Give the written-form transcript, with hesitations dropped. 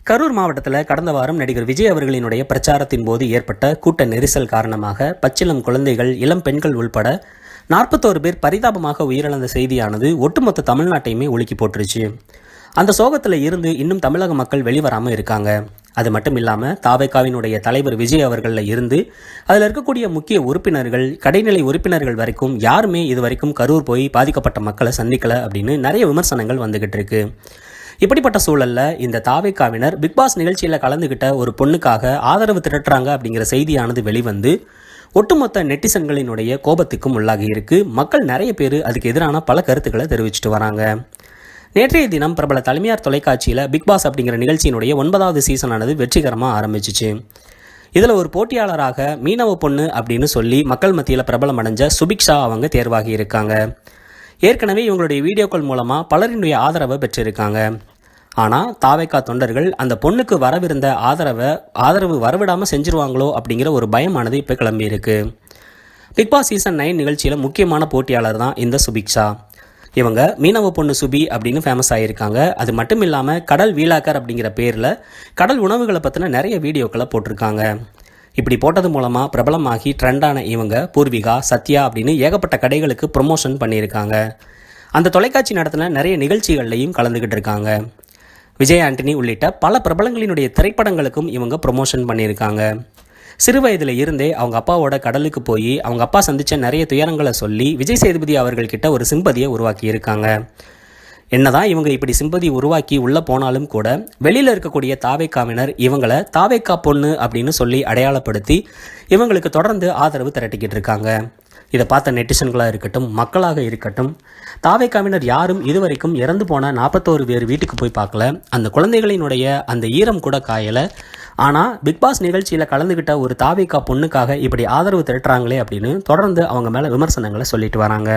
கரூர் மாவட்டத்தில் கடந்த வாரம் நடிகர் விஜய் அவர்களினுடைய பிரச்சாரத்தின் போது ஏற்பட்ட கூட்ட நெரிசல் காரணமாக பச்சிளம் குழந்தைகள், இளம் பெண்கள் உள்பட 41 பேர் பரிதாபமாக உயிரிழந்த செய்தியானது ஒட்டுமொத்த தமிழ்நாட்டையுமே உலுக்கி போட்டுருச்சு. அந்த சோகத்தில் இருந்து இன்னும் தமிழக மக்கள் வெளிவராமல் இருக்காங்க. அது மட்டும் இல்லாமல் தாவேகாவினுடைய தலைவர் விஜய் அவர்களில் இருந்து அதில் இருக்கக்கூடிய முக்கிய உறுப்பினர்கள், கடைநிலை உறுப்பினர்கள் வரைக்கும் யாருமே இது வரைக்கும் கரூர் போய் பாதிக்கப்பட்ட மக்களை சந்திக்கலை அப்படின்னு நிறைய விமர்சனங்கள் வந்துகிட்டு இருக்கு. இப்படிப்பட்ட சூழலில் இந்த தாவேகாவினர் பிக்பாஸ் நிகழ்ச்சியில் கலந்துகிட்ட ஒரு பொண்ணுக்காக ஆதரவு திரட்டுறாங்க அப்படிங்கிற செய்தியானது வெளிவந்து ஒட்டுமொத்த நெட்டிசன்களினுடைய கோபத்துக்கும் உள்ளாகி இருக்கு. மக்கள் நிறைய பேர் அதுக்கு எதிரான பல கருத்துக்களை தெரிவிச்சுட்டு வராங்க. நேற்றைய தினம் பிரபல தலைமையார் தொலைக்காட்சியில் பிக்பாஸ் அப்படிங்கிற நிகழ்ச்சியினுடைய 9வது சீசனானது வெற்றிகரமாக ஆரம்பிச்சிச்சு. இதில் ஒரு போட்டியாளராக மீனவ பொண்ணு அப்படின்னு சொல்லி மக்கள் மத்தியில் பிரபலம் அடைஞ்ச சுபிக்ஷா அவங்க தேர்வாகி இருக்காங்க. ஏற்கனவே இவங்களுடைய வீடியோக்கள் மூலமாக பலரினுடைய ஆதரவை பெற்றிருக்காங்க. ஆனால் தாவேகா தொண்டர்கள் அந்த பொண்ணுக்கு வரவிருந்த ஆதரவு வரவிடாமல் செஞ்சிருவாங்களோ அப்படிங்கிற ஒரு பயமானது இப்போ கிளம்பியிருக்கு. பிக்பாஸ் சீசன் 9 நிகழ்ச்சியில் முக்கியமான போட்டியாளர் தான் இந்த சுபிக்ஷா. இவங்க மீனவ பொண்ணு சுபி அப்படின்னு ஃபேமஸ் ஆகியிருக்காங்க. அது மட்டும் இல்லாமல் கடல் வீலாக்கர் அப்படிங்கிற பேரில் கடல் உணவுகளை பற்றின நிறைய வீடியோக்களை போட்டிருக்காங்க. இப்படி போட்டது மூலமாக பிரபலமாகி ட்ரெண்டான இவங்க பூர்விகா, சத்யா அப்படின்னு ஏகப்பட்ட கடைகளுக்கு ப்ரொமோஷன் பண்ணியிருக்காங்க. அந்த தொலைக்காட்சி நடத்தின நிறைய நிகழ்ச்சிகள்லையும் கலந்துக்கிட்டு இருக்காங்க. விஜய் ஆண்டனி உள்ளிட்ட பல பிரபலங்களினுடைய திரைப்படங்களுக்கும் இவங்க ப்ரொமோஷன் பண்ணியிருக்காங்க. சிறு வயதில் இருந்தே அவங்க அப்பாவோட கடலுக்கு போய் அவங்க அப்பா சந்தித்த நிறைய துயரங்களை சொல்லி விஜய் சேதுபதி அவர்கள்கிட்ட ஒரு சிம்பதியை உருவாக்கி இருக்காங்க. என்னதான் இவங்க இப்படி சிம்பதி உருவாக்கி உள்ளே போனாலும் கூட வெளியில் இருக்கக்கூடிய தாவேகாவினர் இவங்களை தாவேகா பொண்ணு அப்படின்னு சொல்லி அடையாளப்படுத்தி இவங்களுக்கு தொடர்ந்து ஆதரவு திரட்டிக்கிட்டு இருக்காங்க. இதை பார்த்த நெட்டிசன்களாக இருக்கட்டும், மக்களாக இருக்கட்டும், தாவேகாவினர் யாரும் இதுவரைக்கும் இறந்து போன 41 பேர் வீட்டுக்கு போய் பார்க்கல. அந்த குழந்தைகளினுடைய அந்த ஈரம் கூட காயலை. ஆனால் பிக்பாஸ் நிகழ்ச்சியில் கலந்துக்கிட்ட ஒரு தாவேகா பொண்ணுக்காக இப்படி ஆதரவு திரட்டுறாங்களே அப்படின்னு தொடர்ந்து அவங்க மேலே விமர்சனங்களை சொல்லிட்டு வராங்க.